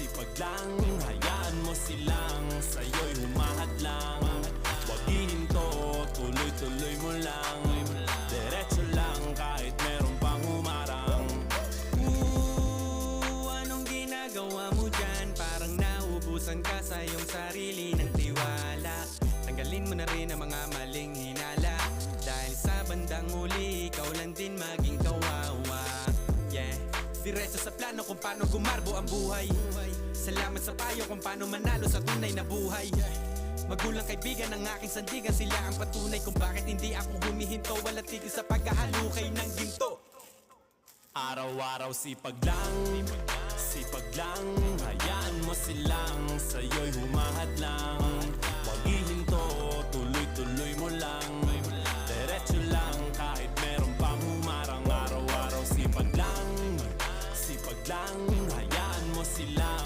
sipag lang, hayaan mo silang sa'yo'y humahadlang. Huwag hihinto, tuloy-tuloy mo lang. Diretso lang kahit meron pang humarang. Anong ginagawa mo dyan? Parang naubusan ka sa iyong sarili ng tiwala. Tanggalin mo na rin ang mga maling hinala, dahil sa bandang huli ikaw lang din maging kawawa. Yeah, diretso sa plano kung paano gumarbo ang buhay. Salamat sa payo kung paano manalo sa tunay na buhay. Magulang kaibigan ng aking sandigan, sila ang patunay kung bakit hindi ako humihinto. Wala tigil sa pagkahalukay ng ginto. Araw-araw sipag lang, hayaan mo silang sa'yo'y humahadlang.